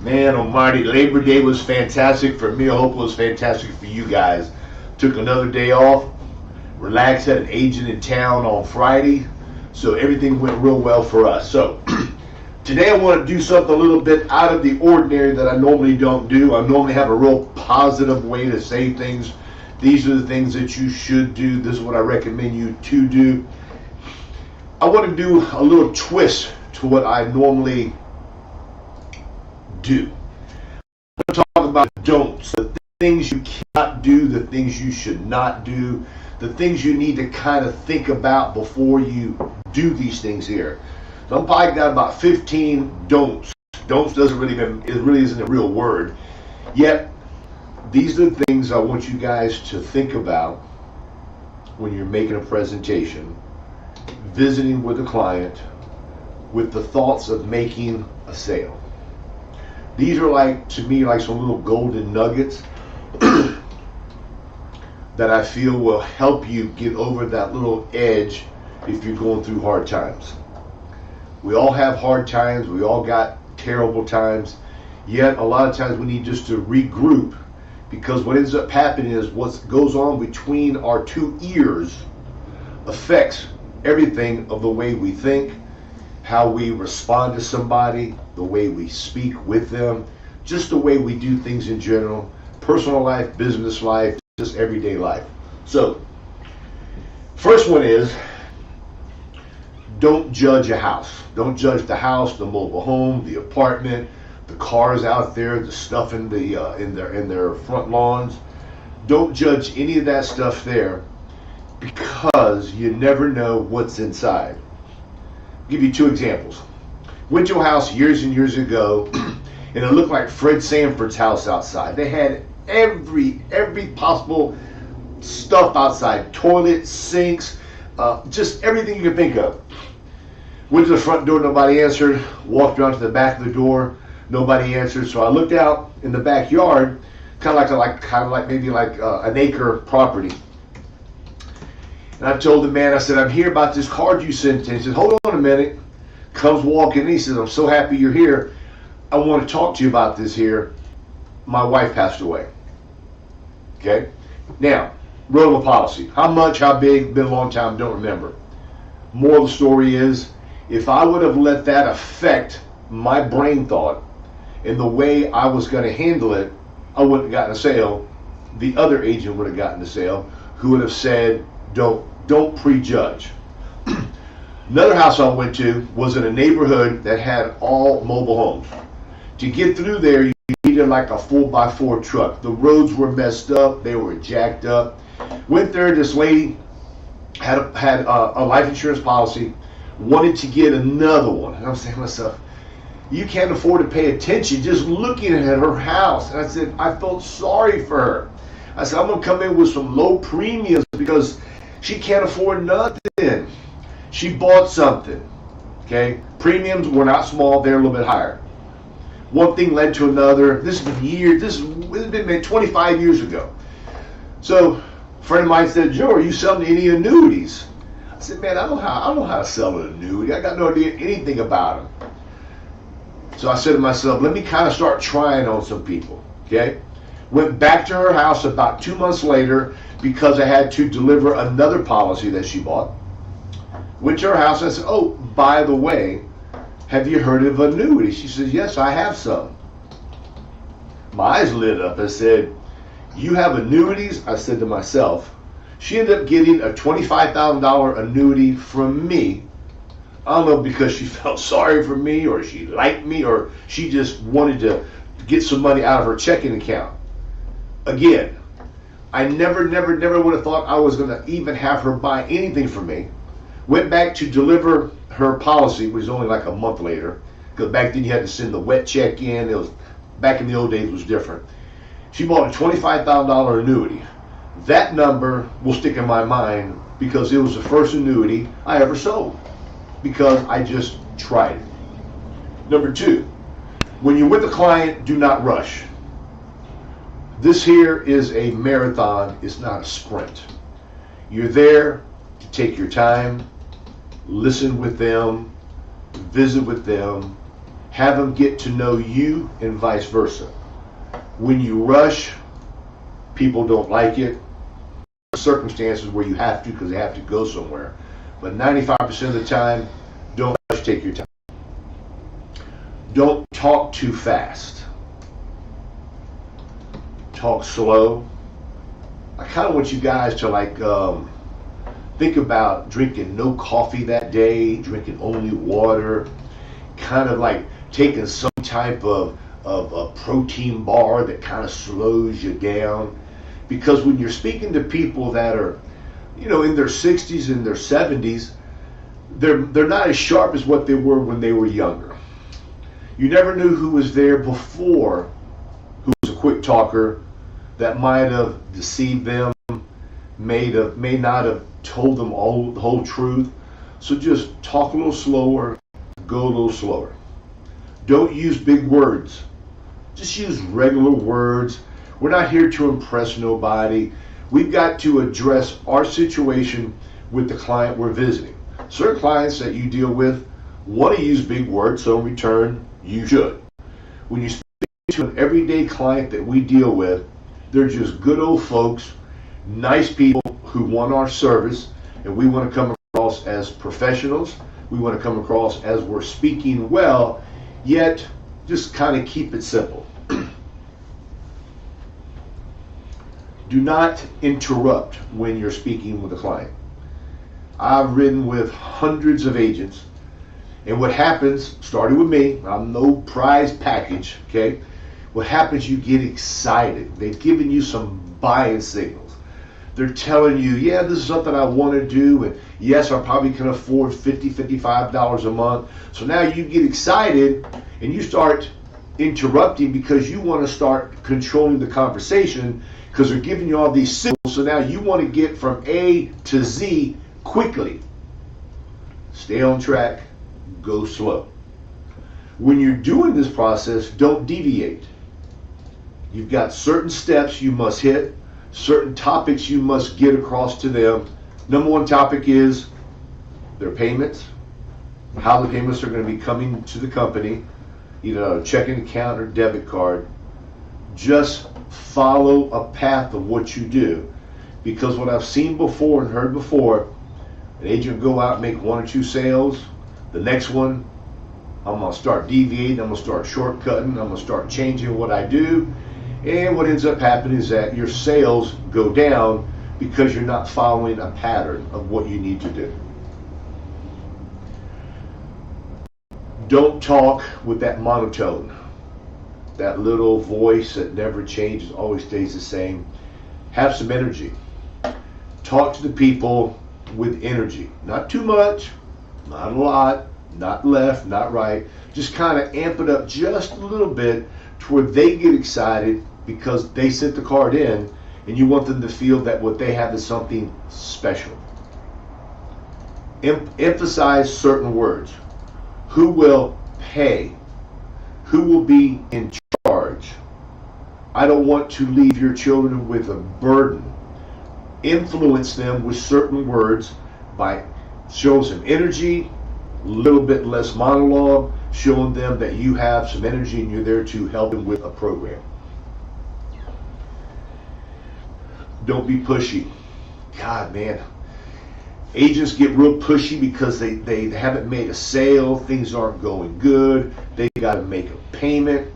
Man almighty, Labor Day was fantastic for me. I hope it was fantastic for you guys. Took another day off, relaxed, had an agent in town on Friday, so everything went real well for us. So today I want to do something a little bit out of the ordinary that I normally don't do. I normally have a real positive way to say things. These are the things that you should do. This is what I recommend you to do. I want to do a little twist to what I normally do. I'm going to talk about don'ts, the things you cannot do, the things you should not do, the things you need to kind of think about before you do these things here. So I'm probably got about 15 don'ts. Don'ts doesn't really even, it really isn't a real word. Yet, these are the things I want you guys to think about when you're making a presentation, visiting with a client, with the thoughts of making a sale. These are like, to me, like some little golden nuggets that I feel will help you get over that little edge if you're going through hard times. We all have hard times. We all got terrible times. Yet a lot of times we need just to regroup, because what ends up happening is what goes on between our two ears affects everything of the way we think, how we respond to somebody, the way we speak with them, just the way we do things in general, personal life, business life, just everyday life. So, first one is, don't judge a house. Don't judge the house, the mobile home, the apartment, the cars out there, the stuff in the in their front lawns. Don't judge any of that stuff there, because you never know what's inside. I'll give you two examples. Went to a house years and years ago, and it looked like Fred Sanford's house outside. They had every possible stuff outside: toilets, sinks, just everything you can think of. Went to the front door, nobody answered. Walked around to the back of the door, nobody answered. So I looked out in the backyard, kind of like maybe an acre property. And I told the man, I said, I'm here about this card you sent in. He said, hold on a minute. Comes walking in. He says, I'm so happy you're here. I want to talk to you about this here. My wife passed away. Okay? Now, wrote a policy. How much, how big, been a long time, don't remember. Moral of the story is, if I would have let that affect my brain thought and the way I was going to handle it, I wouldn't have gotten a sale. The other agent would have gotten the sale, who would have said, don't prejudge. Another house I went to was in a neighborhood that had all mobile homes. To get through there, you needed like a 4x4 truck. The roads were messed up. They were jacked up. Went there, this lady had a life insurance policy, wanted to get another one. And I'm saying to myself, you can't afford to pay attention just looking at her house. And I said, I felt sorry for her. I said, I'm going to come in with some low premiums because she can't afford nothing. She bought something, okay? Premiums were not small, they're a little bit higher. One thing led to another. This has been years, this has been 25 years ago. So a friend of mine said, Joe, are you selling any annuities? I said, man, I don't know how to sell an annuity. I got no idea anything about them. So I said to myself, let me kind of start trying on some people, okay? Went back to her house about 2 months later because I had to deliver another policy that she bought. Went to her house and I said, oh, by the way, have you heard of annuities? She says, yes, I have some. My eyes lit up. I said, you have annuities? I said to myself. She ended up getting a $25,000 annuity from me. I don't know, because she felt sorry for me, or she liked me, or she just wanted to get some money out of her checking account. Again, I never would have thought I was going to even have her buy anything from me. Went back to deliver her policy, which was only like a month later, because back then you had to send the wet check in. It was, back in the old days, it was different. She bought a $25,000 annuity. That number will stick in my mind because it was the first annuity I ever sold, because I just tried it. Number two, when you're with a client, do not rush. This here is a marathon, it's not a sprint. You're there to take your time, listen with them, visit with them, Have them get to know you and vice versa. When you rush, people don't like it. Circumstances where you have to because they have to go somewhere. But 95% of the time, don't rush, take your time. Don't talk too fast. Talk slow. I kind of want you guys to think about drinking no coffee that day, drinking only water, kind of like taking some type of a protein bar that kind of slows you down. Because when you're speaking to people that are, in their 60s and their 70s, they're not as sharp as what they were when they were younger. You never knew who was there before, who was a quick talker, that might have deceived them, may not have told them the whole truth. So just talk a little slower, go a little slower. Don't use big words. Just use regular words. We're not here to impress nobody. We've got to address our situation with the client we're visiting. Certain clients that you deal with want to use big words, so in return, you should. When you speak to an everyday client that we deal with, they're just good old folks, nice people who want our service, and we want to come across as professionals. We want to come across as we're speaking well, yet just kind of keep it simple. Do not interrupt when you're speaking with a client. I've ridden with hundreds of agents, and what happens, starting with me, I'm no prize package, okay? What happens, you get excited. They've given you some buying signals. They're telling you, yeah, this is something I want to do, and yes, I probably can afford $50, $55 a month. So now you get excited, and you start interrupting because you want to start controlling the conversation because they're giving you all these signals. So now you want to get from A to Z quickly. Stay on track, go slow. When you're doing this process, don't deviate. You've got certain steps you must hit, certain topics you must get across to them. Number one topic is their payments, how the payments are going to be coming to the company, either a checking account or debit card. Just follow a path of what you do, because what I've seen before and heard before, an agent go out and make one or two sales. The next one, I'm going to start deviating, I'm going to start shortcutting, I'm going to start changing what I do. And what ends up happening is that your sales go down because you're not following a pattern of what you need to do. Don't talk with that monotone, that little voice that never changes, always stays the same. Have some energy. Talk to the people with energy. Not too much, not a lot, not left, not right. Just kind of amp it up just a little bit to where they get excited because they sent the card in, and you want them to feel that what they have is something special. Emphasize certain words. Who will pay? Who will be in charge? I don't want to leave your children with a burden. Influence them with certain words by showing some energy, a little bit less monologue, showing them that you have some energy and you're there to help them with a program. Don't be pushy. God, man. Agents get real pushy because they haven't made a sale, things aren't going good, they got to make a payment.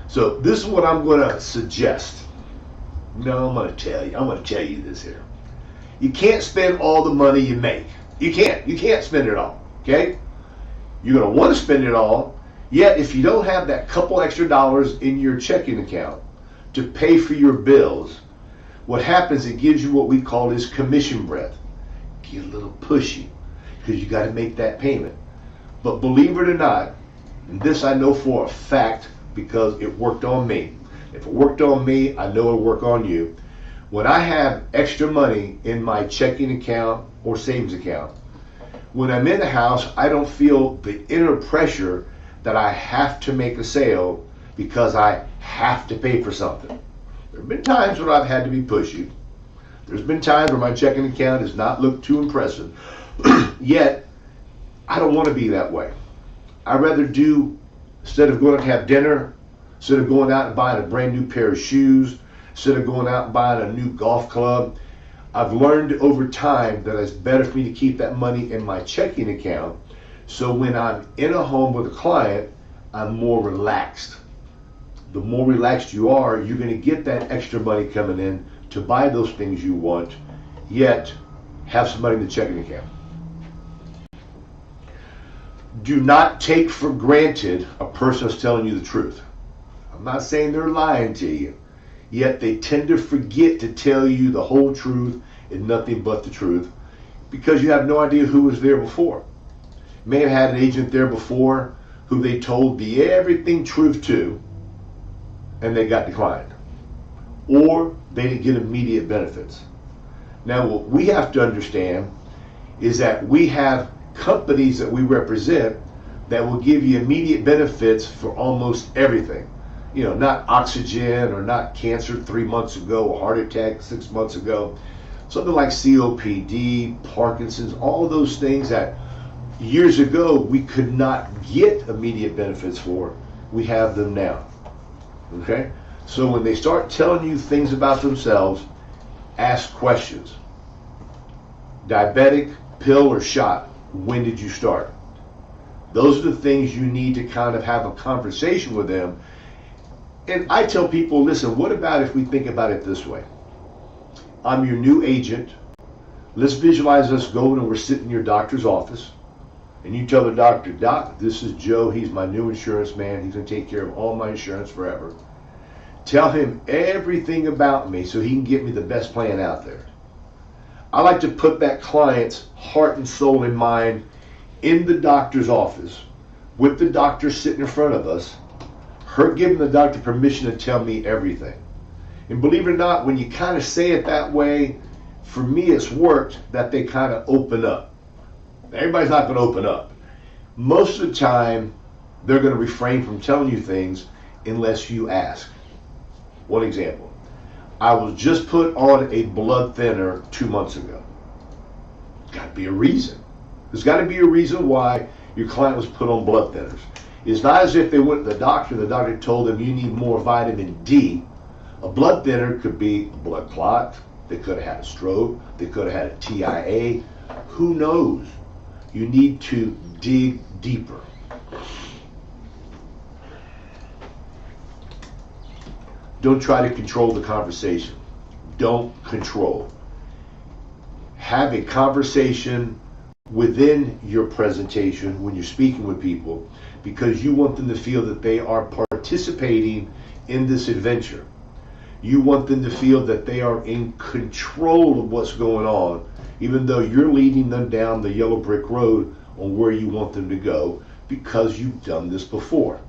So this is what I'm going to suggest. No, I'm going to tell you this here. You can't spend all the money you make. You can't spend it all, okay? You're going to want to spend it all, yet if you don't have that couple extra dollars in your checking account to pay for your bills, what happens, it gives you what we call this commission breath. Get a little pushy because you got to make that payment. But believe it or not, and this I know for a fact because it worked on me. If it worked on me, I know it'll work on you. When I have extra money in my checking account or savings account, when I'm in the house, I don't feel the inner pressure that I have to make a sale because I have to pay for something. There have been times when I've had to be pushy. There's been times where my checking account has not looked too impressive. Yet, I don't want to be that way. I'd rather do Instead of going to have dinner, instead of going out and buying a brand new pair of shoes, instead of going out and buying a new golf club, I've learned over time that it's better for me to keep that money in my checking account. So when I'm in a home with a client, I'm more relaxed. The more relaxed you are, you're going to get that extra money coming in to buy those things you want, yet have some money in the checking account. Do not take for granted a person is telling you the truth. I'm not saying they're lying to you, yet they tend to forget to tell you the whole truth and nothing but the truth because you have no idea who was there before. May have had an agent there before who they told the everything truth to, and they got declined. Or they didn't get immediate benefits. Now, what we have to understand is that we have companies that we represent that will give you immediate benefits for almost everything. You know, not oxygen or not cancer 3 months ago, or heart attack 6 months ago. Something like COPD, Parkinson's, all of those things that years ago we could not get immediate benefits for, we have them now. Okay? So when they start telling you things about themselves, ask questions. Diabetic, pill or shot, when did you start? Those are the things you need to kind of have a conversation with them. And I tell people, listen, what about if we think about it this way? I'm your new agent. Let's visualize us going and we're sitting in your doctor's office. And you tell the doctor, Doc, this is Joe. He's my new insurance man. He's going to take care of all my insurance forever. Tell him everything about me so he can get me the best plan out there. I like to put that client's heart and soul and mind in the doctor's office with the doctor sitting in front of us, her giving the doctor permission to tell me everything. And believe it or not, when you kind of say it that way, for me it's worked that they kind of open up. Everybody's not going to open up. Most of the time, they're going to refrain from telling you things unless you ask. One example. I was just put on a blood thinner 2 months ago. Got to be a reason. There's got to be a reason why your client was put on blood thinners. It's not as if they went to the doctor told them you need more vitamin D. A blood thinner could be a blood clot. They could have had a stroke. They could have had a TIA. Who knows? You need to dig deeper. Don't try to control the conversation. Don't control. Have a conversation within your presentation when you're speaking with people because you want them to feel that they are participating in this adventure. You want them to feel that they are in control of what's going on, even though you're leading them down the yellow brick road on where you want them to go because you've done this before.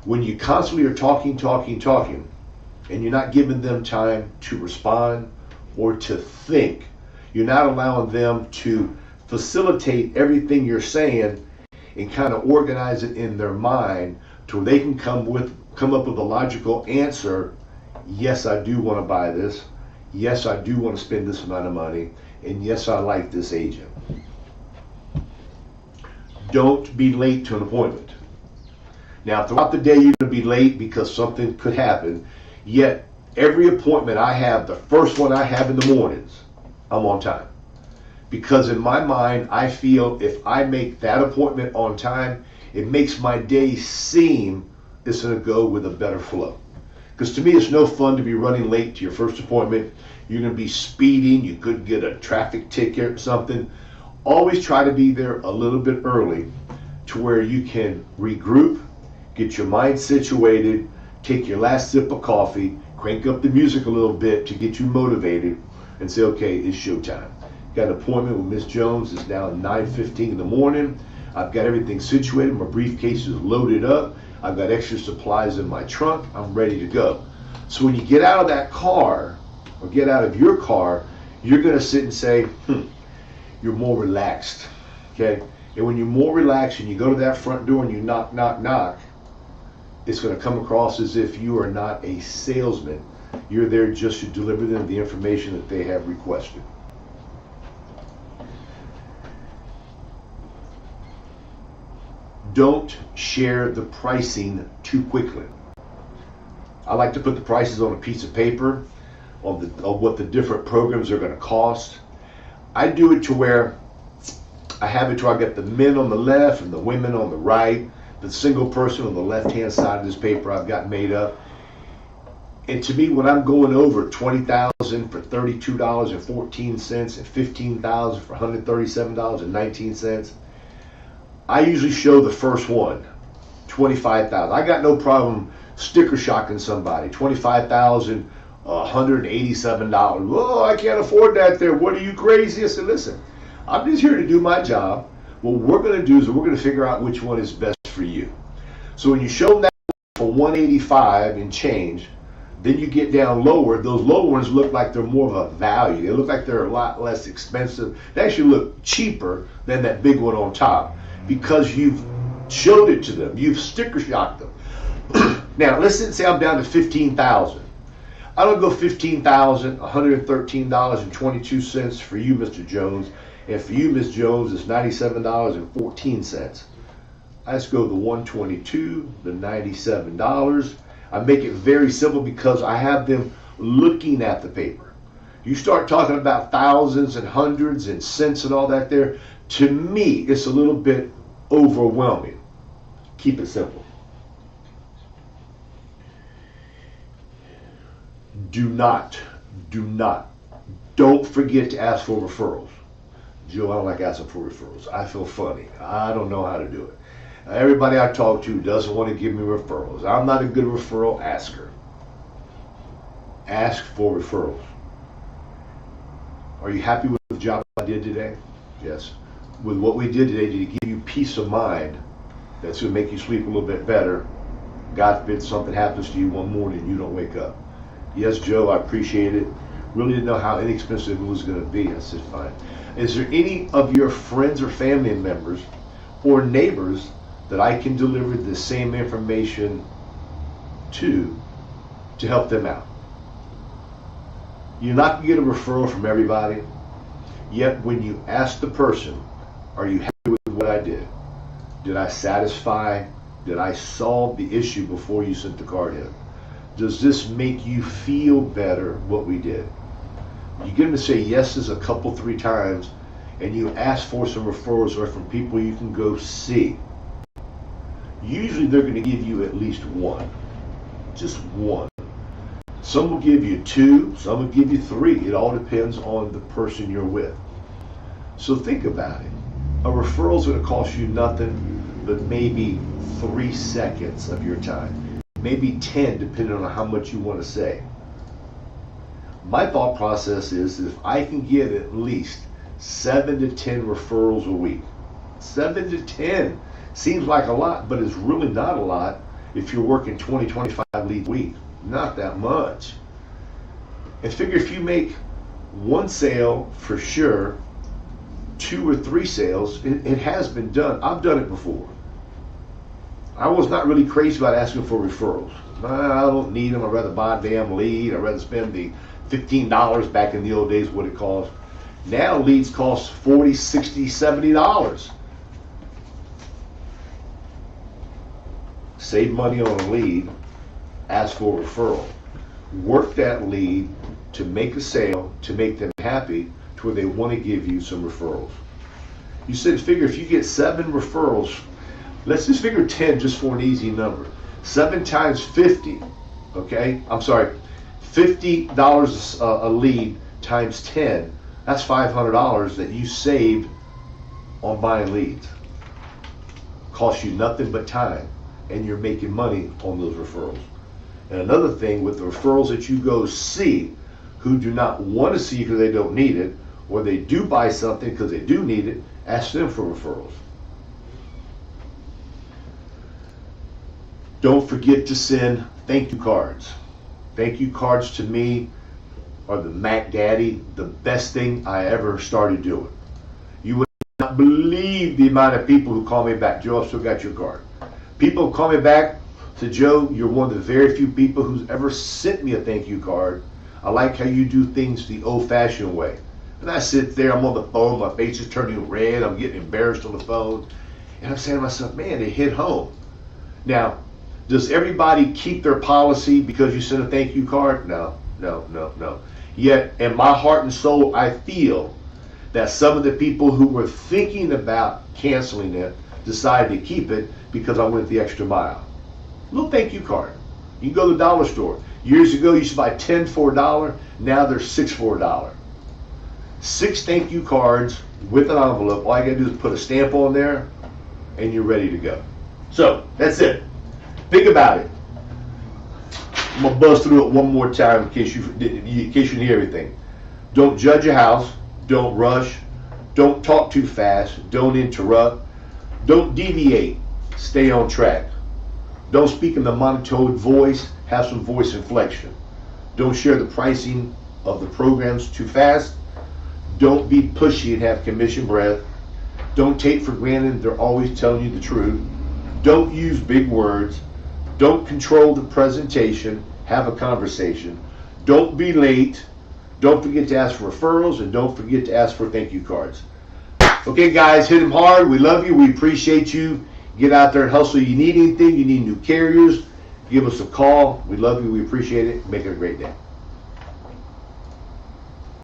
When you constantly are talking, and you're not giving them time to respond or to think, you're not allowing them to facilitate everything you're saying and kind of organize it in their mind to where they can come up with a logical answer. Yes, I do want to buy this. Yes, I do want to spend this amount of money. And yes, I like this agent. Don't be late to an appointment. Now, throughout the day, you're going to be late because something could happen. Yet, every appointment I have, the first one I have in the mornings, I'm on time. Because in my mind, I feel if I make that appointment on time, it makes my day seem it's going to go with a better flow. Because to me, it's no fun to be running late to your first appointment. You're going to be speeding. You could get a traffic ticket or something. Always try to be there a little bit early to where you can regroup, get your mind situated, take your last sip of coffee, crank up the music a little bit to get you motivated, and say, okay, it's showtime. Got an appointment with Miss Jones. It's now 9:15 in the morning. I've got everything situated. My briefcase is loaded up. I've got extra supplies in my trunk. I'm ready to go. So when you get out of that car, or get out of your car, you're going to sit and say, you're more relaxed. Okay? And when you're more relaxed and you go to that front door and you knock, knock, knock, it's going to come across as if you are not a salesman. You're there just to deliver them the information that they have requested. Don't share the pricing too quickly. I like to put the prices on a piece of paper on what the different programs are going to cost. I do it to where I have it to where I get the men on the left and the women on the right, the single person on the left-hand side of this paper I've got made up. And to me, when I'm going over 20,000 for $32.14 and 15,000 for $137.19, I usually show the first one, 25,000. I got no problem sticker shocking somebody. 25,000, $187. Oh, I can't afford that there. What are you, crazy? I said, listen, I'm just here to do my job. What we're going to do is we're going to figure out which one is best for you. So when you show them that for 185 and change, then you get down lower. Those lower ones look like they're more of a value. They look like they're a lot less expensive. They actually look cheaper than that big one on top because you've showed it to them. You've sticker shocked them. Now, let's say I'm down to 15,000. I don't go $15,113.22 for you, Mr. Jones, and for you, Ms. Jones, it's $97.14. I just go the 122, the $97. I make it very simple because I have them looking at the paper. You start talking about thousands and hundreds and cents and all that there, to me, it's a little bit overwhelming. Keep it simple. Don't forget to ask for referrals. Joe, I don't like asking for referrals. I feel funny. I don't know how to do it. Everybody I talk to doesn't want to give me referrals. I'm not a good referral asker. Ask for referrals. Are you happy with the job I did today? Yes. With what we did today, did it give you peace of mind that's going to make you sleep a little bit better? God forbid something happens to you one morning and you don't wake up. Yes, Joe, I appreciate it. Really didn't know how inexpensive it was going to be. I said, fine. Is there any of your friends or family members or neighbors that I can deliver the same information to help them out? You're not going to get a referral from everybody, yet when you ask the person, are you happy with what I did? Did I satisfy? Did I solve the issue before you sent the card in? Does this make you feel better, what we did? You get them to say yeses a couple, 3 times, and you ask for some referrals or from people you can go see. Usually they're going to give you at least one. Just one. Some will give you 2, some will give you 3. It all depends on the person you're with. So think about it. A referral is going to cost you nothing but maybe 3 seconds of your time. Maybe 10, depending on how much you want to say. My thought process is if I can get at least 7 to 10 referrals a week. 7 to 10 seems like a lot, but it's really not a lot if you're working 20, 25 leads a week. Not that much. And figure if you make 1 sale for sure, 2 or 3 sales, it has been done. I've done it before. I was not really crazy about asking for referrals. I don't need them. I'd rather buy a damn lead. I'd rather spend the $15 back in the old days what it cost. Now leads cost $40, $60, $70. Save money on a lead, ask for a referral. Work that lead to make a sale, to make them happy, to where they want to give you some referrals. You said figure if you get 7 referrals, let's just figure 10 just for an easy number. 7 times 50, okay? I'm sorry, $50 a lead times 10, that's $500 that you saved on buying leads. Costs you nothing but time, and you're making money on those referrals. And another thing, with the referrals that you go see who do not want to see you because they don't need it, or they do buy something because they do need it, ask them for referrals. Don't forget to send thank you cards. Thank you cards to me are the Mac Daddy, the best thing I ever started doing. You would not believe the amount of people who call me back. Joe, I've still got your card. People call me back, say, Joe, you're one of the very few people who's ever sent me a thank you card. I like how you do things the old-fashioned way. And I sit there, I'm on the phone, my face is turning red, I'm getting embarrassed on the phone. And I'm saying to myself, man, it hit home. Now, does everybody keep their policy because you send a thank you card? No, no, no, no. Yet, in my heart and soul, I feel that some of the people who were thinking about canceling it decided to keep it because I went the extra mile. Little thank you card. You can go to the dollar store. Years ago, you used to buy 10 for $1. Now they're 6 for $1. 6 thank you cards with an envelope. All you gotta do is put a stamp on there, and you're ready to go. So that's it. Think about it. I'm gonna buzz through it one more time in case you didn't hear everything. Don't judge a house. Don't rush. Don't talk too fast. Don't interrupt. Don't deviate. Stay on track. Don't speak in the monotone voice. Have some voice inflection. Don't share the pricing of the programs too fast. Don't be pushy and have commission breath. Don't take for granted they're always telling you the truth. Don't use big words. Don't control the presentation. Have a conversation. Don't be late. Don't forget to ask for referrals, and don't forget to ask for thank you cards. Okay, guys, hit them hard. We love you. We appreciate you. Get out there and hustle. You need anything, you need new carriers, give us a call. We love you. We appreciate it. Make it a great day.